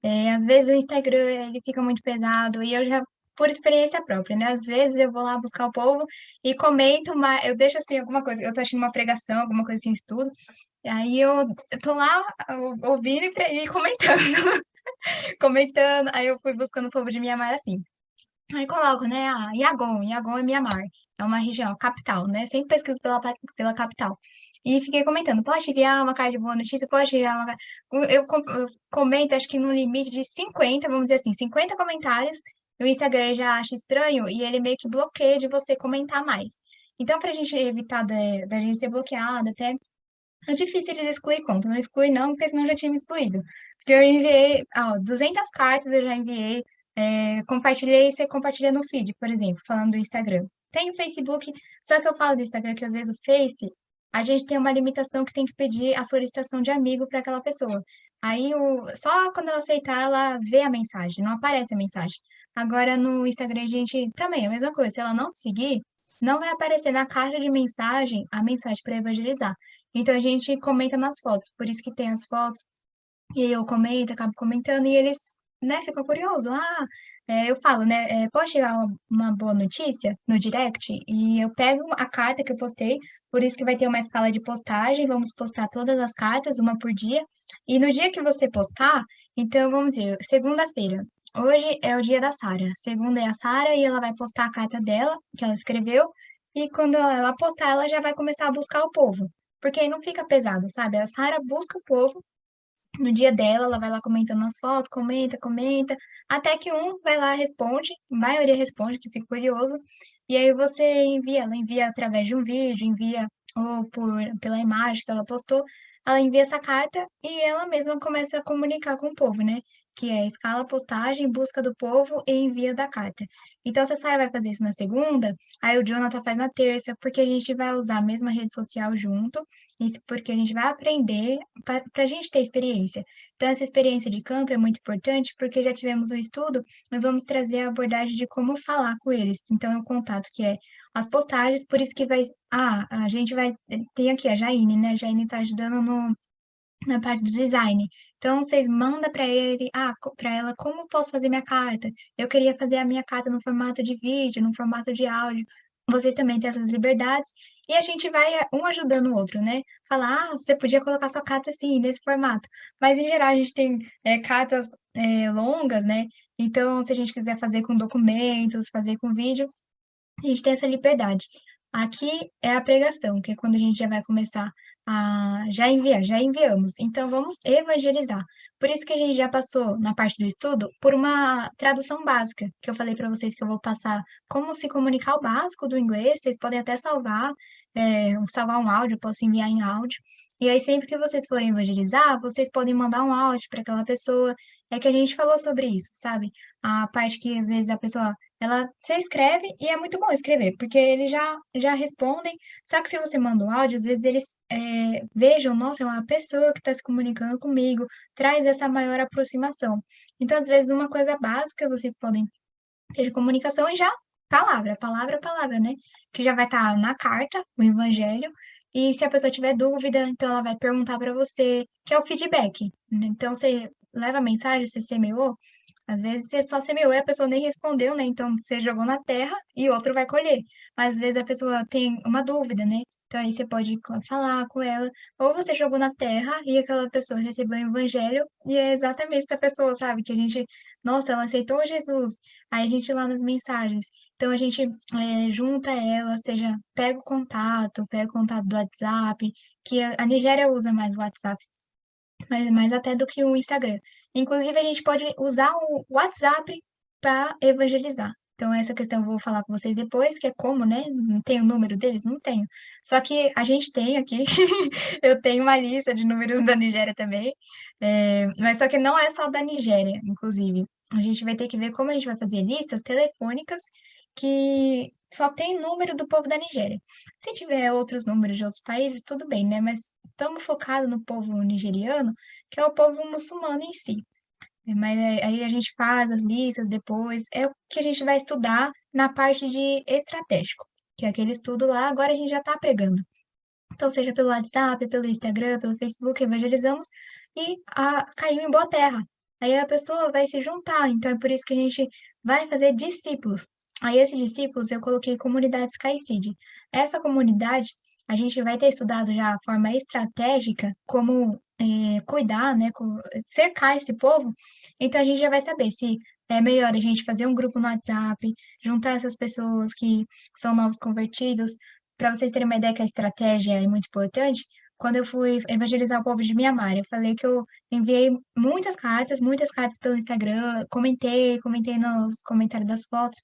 Às vezes o Instagram ele fica muito pesado e eu já, por experiência própria, né? Às vezes eu vou lá buscar o povo e comento, mas eu deixo assim alguma coisa, eu tô achando uma pregação, alguma coisa assim, estudo, e aí eu tô lá ouvindo e comentando, comentando, aí eu fui buscando o povo de Mianmar assim. Aí coloco, né? Yangon é Mianmar. É uma região, capital, né? Sempre pesquiso pela capital. E fiquei comentando, pode enviar uma carta de boa notícia, pode enviar uma. Eu comento, acho que no limite de 50, vamos dizer assim, 50 comentários. O Instagram já acha estranho e ele meio que bloqueia de você comentar mais. Então, pra gente evitar da gente ser bloqueado, até é difícil eles excluir conta. Não exclui não, porque senão já tinha me excluído. Porque eu enviei, 200 cartas eu já enviei, compartilhei, você compartilha no feed, por exemplo, falando do Instagram. Tem o Facebook, só que eu falo do Instagram que às vezes o Face, a gente tem uma limitação que tem que pedir a solicitação de amigo para aquela pessoa. Aí, só quando ela aceitar, ela vê a mensagem, não aparece a mensagem. Agora, no Instagram, a gente também é a mesma coisa. Se ela não seguir, não vai aparecer na caixa de mensagem a mensagem para evangelizar. Então a gente comenta nas fotos, por isso que tem as fotos, e aí eu comento, acabo comentando, e eles, né, ficam curiosos. Eu falo, né, posso tirar uma boa notícia no direct? E eu pego a carta que eu postei, por isso que vai ter uma escala de postagem, vamos postar todas as cartas, uma por dia, e no dia que você postar, então vamos dizer, segunda-feira. Hoje é o dia da Sara. Segunda é a Sara e ela vai postar a carta dela, que ela escreveu, e quando ela postar, ela já vai começar a buscar o povo. Porque aí não fica pesado, sabe? A Sara busca o povo no dia dela, ela vai lá comentando nas fotos, comenta, comenta, até que um vai lá responde, a maioria responde, que fica curioso, e aí você envia, ela envia através de um vídeo, envia ou pela imagem que ela postou, ela envia essa carta e ela mesma começa a comunicar com o povo, né? Que é escala a postagem, busca do povo e envia da carta. Então, se a Sarah vai fazer isso na segunda, aí o Jonathan faz na terça, porque a gente vai usar a mesma rede social junto, isso porque a gente vai aprender para a gente ter experiência. Então, essa experiência de campo é muito importante porque já tivemos um estudo e vamos trazer a abordagem de como falar com eles. Então, é um contato que é as postagens, por isso que vai. A gente vai. Tem aqui a Jaine, né? A Jaine está ajudando na parte do design. Então, vocês mandam para ele, para ela, como posso fazer minha carta? Eu queria fazer a minha carta no formato de vídeo, no formato de áudio. Vocês também têm essas liberdades. E a gente vai um ajudando o outro, né? Falar, você podia colocar sua carta assim, nesse formato. Mas, em geral, a gente tem cartas longas, né? Então, se a gente quiser fazer com documentos, fazer com vídeo, a gente tem essa liberdade. Aqui é a pregação, que é quando a gente já vai começar a já enviamos. Então vamos evangelizar. Por isso que a gente já passou na parte do estudo por uma tradução básica, que eu falei para vocês que eu vou passar como se comunicar o básico do inglês. Vocês podem até salvar um áudio, eu posso enviar em áudio. E aí sempre que vocês forem evangelizar, vocês podem mandar um áudio para aquela pessoa. É que a gente falou sobre isso, sabe? A parte que às vezes a pessoa você escreve e é muito bom escrever, porque eles já respondem. Só que se você manda um áudio, às vezes eles vejam, nossa, é uma pessoa que está se comunicando comigo, traz essa maior aproximação. Então, às vezes, uma coisa básica vocês podem ter de comunicação e já palavra, né? Que já vai estar na carta, o evangelho. E se a pessoa tiver dúvida, então ela vai perguntar para você, que é o feedback, né? Então, você leva a mensagem, você semeou. Às vezes você só semeou e a pessoa nem respondeu, né? Então você jogou na terra e outro vai colher. Mas às vezes a pessoa tem uma dúvida, né? Então aí você pode falar com ela. Ou você jogou na terra e aquela pessoa recebeu o evangelho e é exatamente essa pessoa, sabe? Que a gente, nossa, ela aceitou Jesus. Aí a gente lá nas mensagens. Então a gente junta ela, seja, pega o contato do WhatsApp, que a Nigéria usa mais o WhatsApp mais até do que o Instagram. Inclusive, a gente pode usar o WhatsApp para evangelizar. Então, essa questão eu vou falar com vocês depois, que é como, né? Não tem o número deles? Não tenho. Só que a gente tem aqui, eu tenho uma lista de números da Nigéria também, mas só que não é só da Nigéria, inclusive. A gente vai ter que ver como a gente vai fazer listas telefônicas que só tem número do povo da Nigéria. Se tiver outros números de outros países, tudo bem, né? Mas estamos focados no povo nigeriano, que é o povo muçulmano em si. Mas aí a gente faz as listas depois, é o que a gente vai estudar na parte de estratégico, que é aquele estudo lá, agora a gente já está pregando. Então, seja pelo WhatsApp, pelo Instagram, pelo Facebook, evangelizamos e caiu em boa terra. aí a pessoa vai se juntar. Então é por isso que a gente vai fazer discípulos. Aí esses discípulos eu coloquei comunidade SkySeed. Essa comunidade a gente vai ter estudado já a forma estratégica como cuidar, né, cercar esse povo. Então a gente já vai saber se é melhor a gente fazer um grupo no WhatsApp, juntar essas pessoas que são novos convertidos. Para vocês terem uma ideia que a estratégia é muito importante, quando eu fui evangelizar o povo de Mianmar, eu falei que eu enviei muitas cartas pelo Instagram, comentei nos comentários das fotos,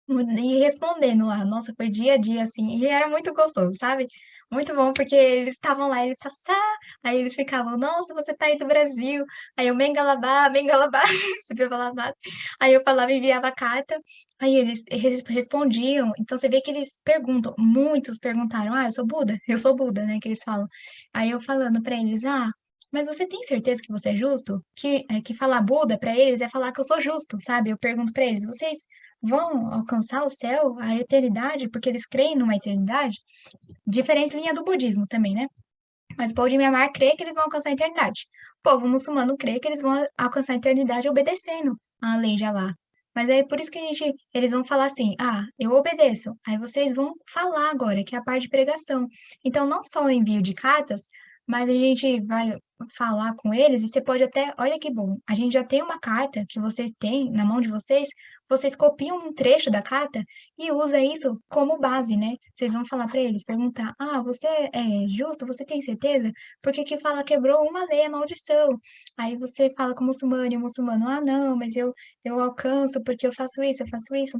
e respondendo lá. Nossa, foi dia a dia, assim, e era muito gostoso, sabe? Muito bom, porque eles estavam lá, eles sassá, aí eles ficavam, nossa, você tá aí do Brasil, aí eu Mengalabá, sabia falar nada, aí eu falava, enviava a carta, aí eles respondiam, então você vê que eles perguntam, muitos perguntaram, eu sou Buda, né, que eles falam, aí eu falando pra eles, mas você tem certeza que você é justo? Que falar Buda pra eles é falar que eu sou justo, sabe? Eu pergunto pra eles, vocês vão alcançar o céu, a eternidade, porque eles creem numa eternidade? Diferente linha do budismo também, né? Mas o povo de Myanmar crê que eles vão alcançar a eternidade. O povo muçulmano crê que eles vão alcançar a eternidade obedecendo a lei de Alá. Mas é por isso que eles vão falar assim, eu obedeço. Aí vocês vão falar agora, que é a parte de pregação. Então, não só o envio de cartas, mas a gente vai falar com eles e você pode até, olha que bom, a gente já tem uma carta que vocês têm na mão de vocês copiam um trecho da carta e usa isso como base, né? Vocês vão falar para eles, perguntar: você é justo? Você tem certeza? Porque que fala quebrou uma lei, é maldição. Aí você fala com o muçulmano, e o muçulmano: não, mas eu alcanço porque eu faço isso, eu faço isso.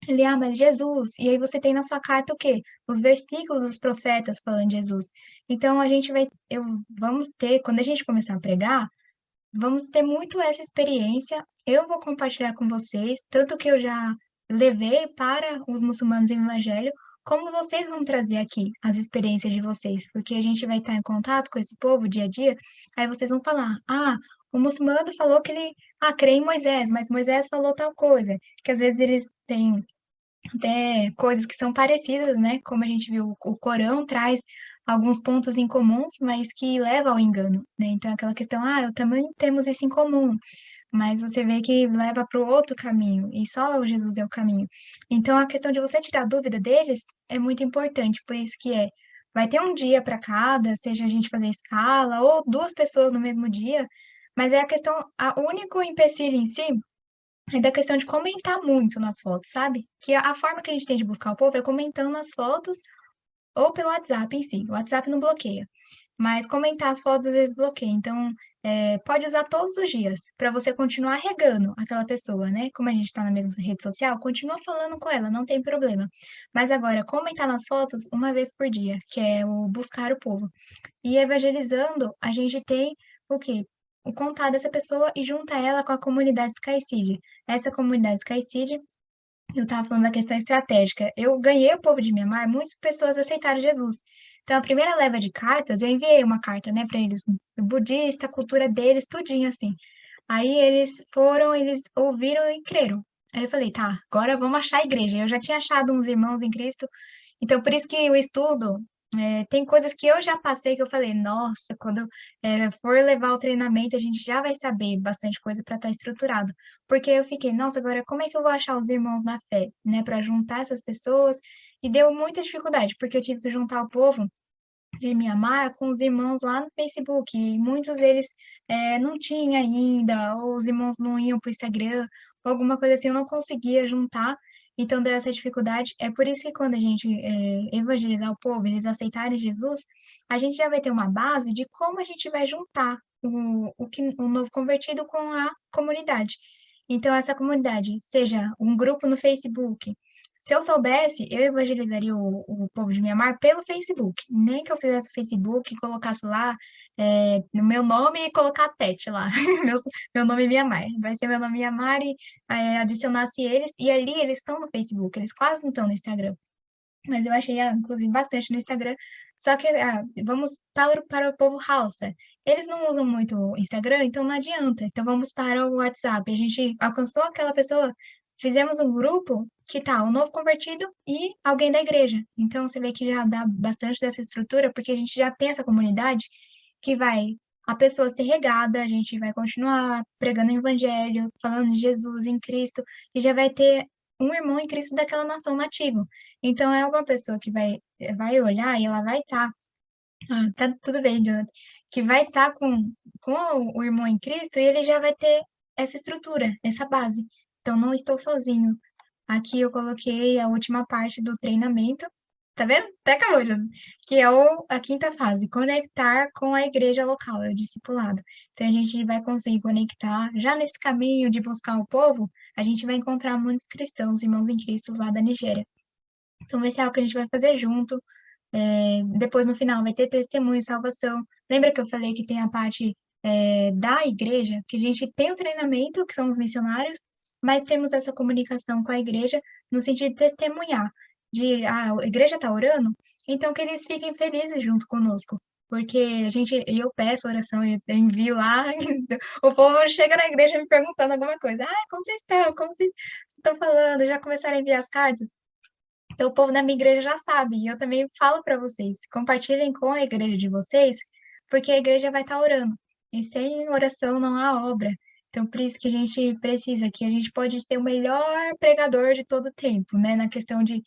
Ele, mas Jesus. E aí você tem na sua carta o quê? Os versículos dos profetas falando de Jesus. Então a gente vamos ter, quando a gente começar a pregar, vamos ter muito essa experiência. Eu vou compartilhar com vocês, tanto que eu já levei para os muçulmanos em evangelho, como vocês vão trazer aqui as experiências de vocês, porque a gente vai estar em contato com esse povo dia a dia, aí vocês vão falar: o muçulmano falou que ele crê em Moisés, mas Moisés falou tal coisa, que às vezes eles têm até coisas que são parecidas, né? Como a gente viu, o Corão traz alguns pontos em comuns, mas que leva ao engano, né? Então, aquela questão, eu também temos isso em comum, mas você vê que leva para o outro caminho, e só o Jesus é o caminho. Então, a questão de você tirar dúvida deles é muito importante, por isso que vai ter um dia para cada, seja a gente fazer escala, ou duas pessoas no mesmo dia, mas é a questão, o único empecilho em si é da questão de comentar muito nas fotos, sabe? Que a forma que a gente tem de buscar o povo é comentando nas fotos ou pelo WhatsApp em si. O WhatsApp não bloqueia, mas comentar as fotos às vezes bloqueia. Então, pode usar todos os dias para você continuar regando aquela pessoa, né? Como a gente está na mesma rede social, continua falando com ela, não tem problema. Mas agora, comentar nas fotos uma vez por dia, que é o buscar o povo. E evangelizando, a gente tem o quê? O contato dessa pessoa e junta ela com a comunidade SkySeed. Essa comunidade SkySeed, eu estava falando da questão estratégica. Eu ganhei o povo de Mianmar, muitas pessoas aceitaram Jesus. Então, a primeira leva de cartas, eu enviei uma carta, né, para eles, budista, a cultura deles, tudinho assim. Aí eles ouviram e creram. Aí eu falei, tá, agora vamos achar a igreja. Eu já tinha achado uns irmãos em Cristo, então por isso que o estudo tem coisas que eu já passei que eu falei, nossa, quando for levar o treinamento, a gente já vai saber bastante coisa para estar estruturado. Porque eu fiquei, nossa, agora como é que eu vou achar os irmãos na fé, né, para juntar essas pessoas? E deu muita dificuldade, porque eu tive que juntar o povo de Mianmar com os irmãos lá no Facebook. E muitos deles não tinham ainda, ou os irmãos não iam para o Instagram, ou alguma coisa assim, eu não conseguia juntar. Então deu essa dificuldade. É por isso que quando a gente evangelizar o povo, eles aceitarem Jesus, a gente já vai ter uma base de como a gente vai juntar o novo convertido com a comunidade. Então, essa comunidade, seja um grupo no Facebook, se eu soubesse, eu evangelizaria o povo de Mianmar pelo Facebook. Nem que eu fizesse o Facebook, colocasse lá no meu nome e colocar a Tete lá. Meu, meu nome é Mianmar. Vai ser meu nome Mianmar e adicionasse eles. E ali eles estão no Facebook, eles quase não estão no Instagram. Mas eu achei, inclusive, bastante no Instagram. Só que vamos para o povo Hausa. Eles não usam muito o Instagram, então não adianta. Então vamos para o WhatsApp. A gente alcançou aquela pessoa, fizemos um grupo que tá o novo convertido e alguém da igreja. Então você vê que já dá bastante dessa estrutura, porque a gente já tem essa comunidade que vai. a pessoa ser regada, a gente vai continuar pregando o evangelho, falando de Jesus em Cristo, e já vai ter um irmão em Cristo daquela nação nativa. Então, é uma pessoa que vai olhar e ela vai estar, tá tudo bem, Jonathan, que vai estar com o irmão em Cristo e ele já vai ter essa estrutura, essa base. Então, não estou sozinho. Aqui eu coloquei a última parte do treinamento. Tá vendo? Até acabou, já. Que é a quinta fase, conectar com a igreja local, é o discipulado. Então a gente vai conseguir conectar. Já nesse caminho de buscar o povo, a gente vai encontrar muitos cristãos, irmãos em Cristo lá da Nigéria. Então vai ser algo que a gente vai fazer junto. Depois, no final, vai ter testemunho e salvação. Lembra que eu falei que tem a parte da igreja, que a gente tem o treinamento, que são os missionários, mas temos essa comunicação com a igreja no sentido de testemunhar, de a igreja está orando, então que eles fiquem felizes junto conosco. Porque eu peço oração, eu envio lá, o povo chega na igreja me perguntando alguma coisa. Ah, como vocês estão? Como vocês estão falando? Já começaram a enviar as cartas? Então, o povo da minha igreja já sabe, e eu também falo para vocês, compartilhem com a igreja de vocês, porque a igreja vai estar orando, e sem oração não há obra. Então, por isso que a gente precisa, que a gente pode ser o melhor pregador de todo o tempo, né? Na questão de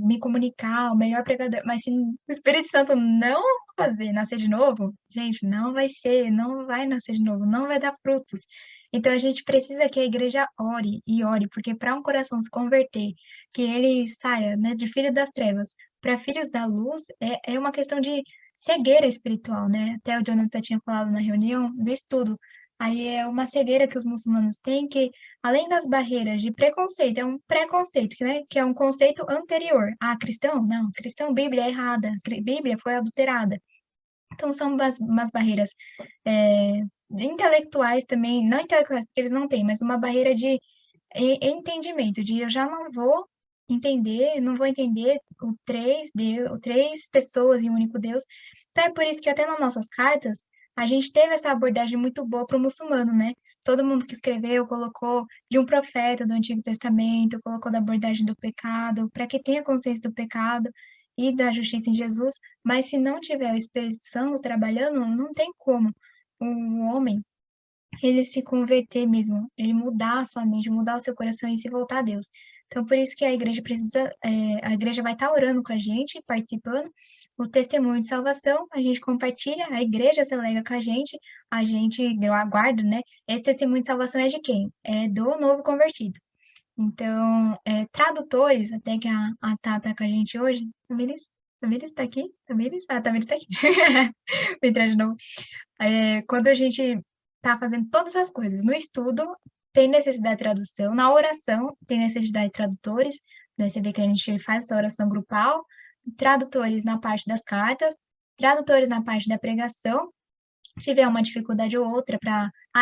me comunicar, o melhor pregador. Mas se o Espírito Santo não fazer nascer de novo, gente, não vai ser, não vai nascer de novo, não vai dar frutos. Então, a gente precisa que a igreja ore e ore, porque para um coração se converter, que ele saia, né, de filho das trevas para filhos da luz, é uma questão de cegueira espiritual, né? Até o Jonathan tinha falado na reunião do estudo. Aí é uma cegueira que os muçulmanos têm, que além das barreiras de preconceito, é um preconceito, né? Que é um conceito anterior. Ah, cristão? Não, cristão, Bíblia é errada, Bíblia foi adulterada. Então são umas barreiras é, intelectuais também, não intelectuais, porque eles não têm, mas uma barreira de entendimento, de eu já não vou entender, não vou entender o três pessoas e um único Deus. Então é por isso que até nas nossas cartas a gente teve essa abordagem muito boa para o muçulmano, né? Todo mundo que escreveu colocou de um profeta do Antigo Testamento, colocou da abordagem do pecado, para que tenha consciência do pecado e da justiça em Jesus, mas se não tiver o Espírito Santo trabalhando, não tem como o homem ele se converter mesmo, ele mudar a sua mente, mudar o seu coração e se voltar a Deus. Então, por isso que a igreja precisa, a igreja vai estar orando com a gente, participando, os testemunhos de salvação, a gente compartilha, a igreja se alega com a gente aguarda, né? Esse testemunho de salvação é de quem? É do novo convertido. Então, tradutores, até que a Tá tá com a gente hoje, Tamires tá aqui? Tamires? Ah, Tamires tá aqui. Vou entrar de novo. Quando a gente está fazendo todas as coisas, no estudo tem necessidade de tradução, na oração tem necessidade de tradutores, né? Você vê que a gente faz essa oração grupal, tradutores na parte das cartas, tradutores na parte da pregação, se tiver uma dificuldade ou outra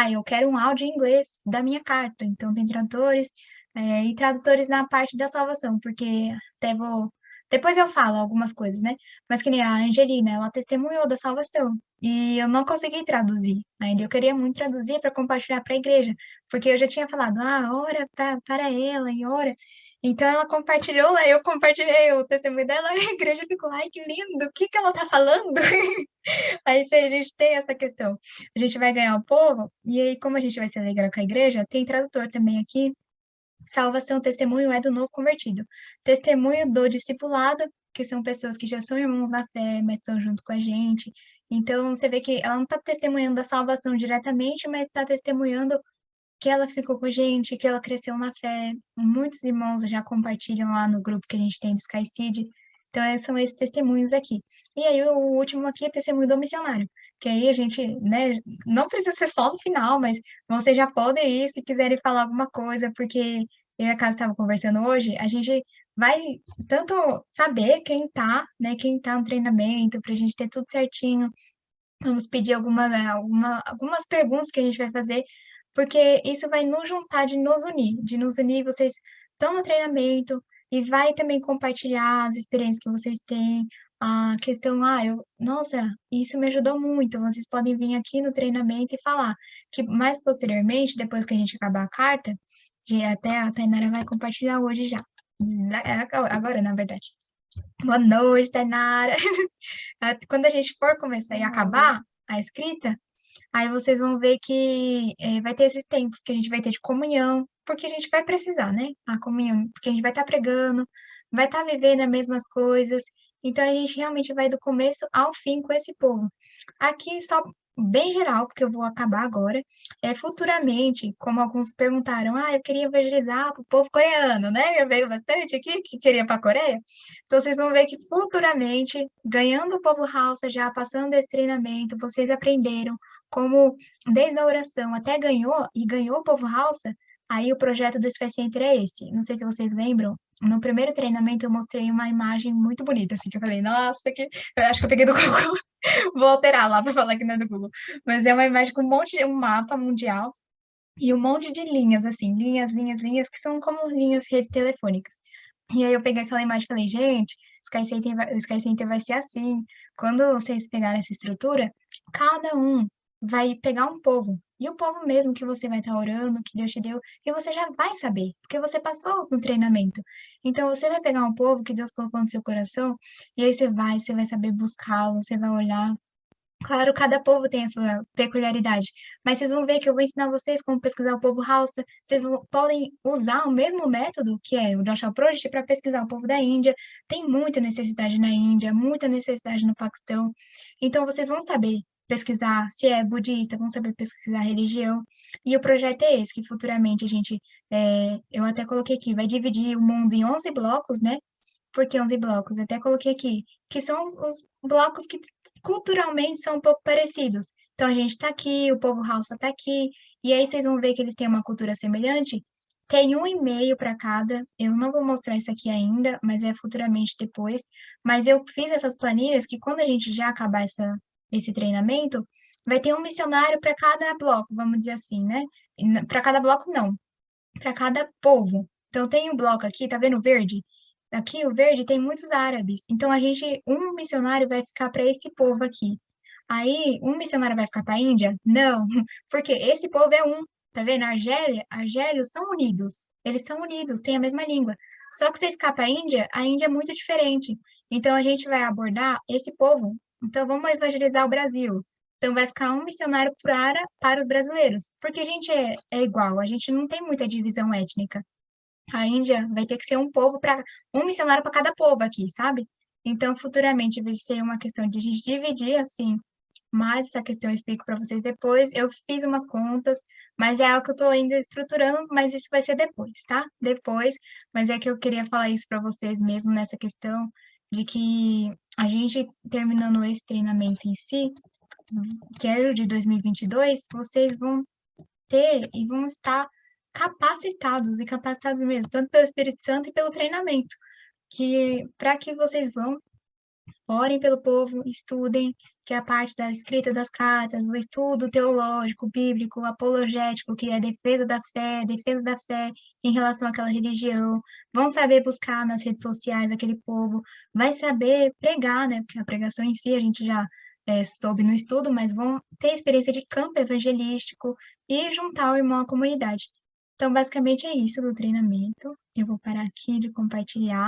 eu quero um áudio em inglês da minha carta, então tem tradutores, e tradutores na parte da salvação, porque até vou. Depois eu falo algumas coisas, né? Mas que nem a Angelina, ela testemunhou da salvação. E eu não consegui traduzir. Ainda eu queria muito traduzir para compartilhar para a igreja. Porque eu já tinha falado, ora para ela e ora. Então ela compartilhou, aí eu compartilhei o testemunho dela e a igreja ficou, ai, que lindo, o que que ela tá falando? Aí se a gente tem essa questão, a gente vai ganhar o povo, e aí como a gente vai se alegrar com a igreja, tem tradutor também aqui. Salvação, testemunho é do novo convertido. Testemunho do discipulado, que são pessoas que já são irmãos na fé, mas estão junto com a gente. Então você vê que ela não está testemunhando da salvação diretamente, mas está testemunhando que ela ficou com a gente, que ela cresceu na fé. Muitos irmãos já compartilham lá no grupo que a gente tem do Sky Seed. Então, são esses testemunhos aqui. E aí, o último aqui é testemunho do missionário. Que aí a gente, né, não precisa ser só no final, mas vocês já podem ir se quiserem falar alguma coisa, porque eu e a Casa estava conversando hoje, a gente vai tanto saber quem tá, né, quem tá no treinamento, para a gente ter tudo certinho. Vamos pedir algumas perguntas que a gente vai fazer, porque isso vai nos juntar, de nos unir, vocês estão no treinamento e vai também compartilhar as experiências que vocês têm, a questão, nossa, isso me ajudou muito, vocês podem vir aqui no treinamento e falar, que mais posteriormente, depois que a gente acabar a carta, até a Tainara vai compartilhar hoje já, agora, na verdade. Boa noite, Tainara. Quando a gente for começar e acabar, a escrita, aí vocês vão ver que vai ter esses tempos que a gente vai ter de comunhão, porque a gente vai precisar, né? A comunhão, porque a gente vai estar pregando, vai estar vivendo as mesmas coisas. Então a gente realmente vai do começo ao fim com esse povo. Aqui só bem geral, porque eu vou acabar agora. Futuramente, como alguns perguntaram, eu queria evangelizar para o povo coreano, né? Já veio bastante aqui que queria para a Coreia. Então vocês vão ver que futuramente, ganhando o povo Hausa já, passando desse treinamento, vocês aprenderam como desde a oração até ganhou, e ganhou o povo Hausa, aí o projeto do Sky Center é esse. Não sei se vocês lembram, no primeiro treinamento eu mostrei uma imagem muito bonita, assim, que eu falei, nossa, que... eu acho que eu peguei do Google, vou alterar lá para falar que não é do Google. Mas é uma imagem com um monte de um mapa mundial e um monte de linhas, assim, linhas, linhas, linhas, que são como linhas redes telefônicas. E aí eu peguei aquela imagem e falei, gente, o Sky Center vai ser assim. Quando vocês pegarem essa estrutura, cada um vai pegar um povo. E o povo mesmo que você vai estar orando, que Deus te deu, e você já vai saber, porque você passou no treinamento. Então você vai pegar um povo que Deus colocou no seu coração, e aí você vai saber buscá-lo, você vai olhar. Claro, cada povo tem a sua peculiaridade, mas vocês vão ver que eu vou ensinar vocês como pesquisar o povo Hausa. Podem usar o mesmo método que é o Joshua Project para pesquisar o povo da Índia. Tem muita necessidade na Índia, muita necessidade no Paquistão. Então, vocês vão saber pesquisar se é budista, vão saber pesquisar religião. E o projeto é esse, que futuramente a gente, eu até coloquei aqui, vai dividir o mundo em 11 blocos, né? Por que 11 blocos? Até coloquei aqui, que são os blocos que culturalmente são um pouco parecidos. Então, a gente está aqui, o povo Hausa está aqui, e aí vocês vão ver que eles têm uma cultura semelhante. Tem um e-mail para cada. Eu não vou mostrar isso aqui ainda, mas é futuramente depois. Mas eu fiz essas planilhas que quando a gente já acabar esse treinamento, vai ter um missionário para cada bloco, vamos dizer assim, né? Para cada bloco, não, para cada povo. Então, tem um bloco aqui, tá vendo o verde? Aqui, o verde tem muitos árabes. Então, um missionário vai ficar para esse povo aqui. Aí, um missionário vai ficar para a Índia? Não, porque esse povo é um. Tá vendo? Argélios são unidos. Eles são unidos, têm a mesma língua. Só que se ficar para a Índia é muito diferente. Então, a gente vai abordar esse povo. Então, vamos evangelizar o Brasil. Então, vai ficar um missionário para os brasileiros. Porque a gente é igual, a gente não tem muita divisão étnica. A Índia vai ter que ser um povo para um missionário para cada povo aqui, sabe? Então, futuramente vai ser uma questão de a gente dividir assim, mas essa questão eu explico para vocês depois. Eu fiz umas contas, mas é algo que eu estou ainda estruturando, mas isso vai ser depois, tá? Depois, mas é que eu queria falar isso para vocês mesmo nessa questão de que a gente terminando esse treinamento em si, que é o de 2022, vocês vão ter e vão estar capacitados e capacitados mesmo, tanto pelo Espírito Santo e pelo treinamento, que para que vocês vão, orem pelo povo, estudem, que é a parte da escrita das cartas, o estudo teológico, bíblico, apologético, que é a defesa da fé em relação àquela religião, vão saber buscar nas redes sociais aquele povo, vai saber pregar, né? Porque a pregação em si a gente já soube no estudo, mas vão ter experiência de campo evangelístico e juntar o irmão à comunidade. Então, basicamente é isso do treinamento. Eu vou parar aqui de compartilhar.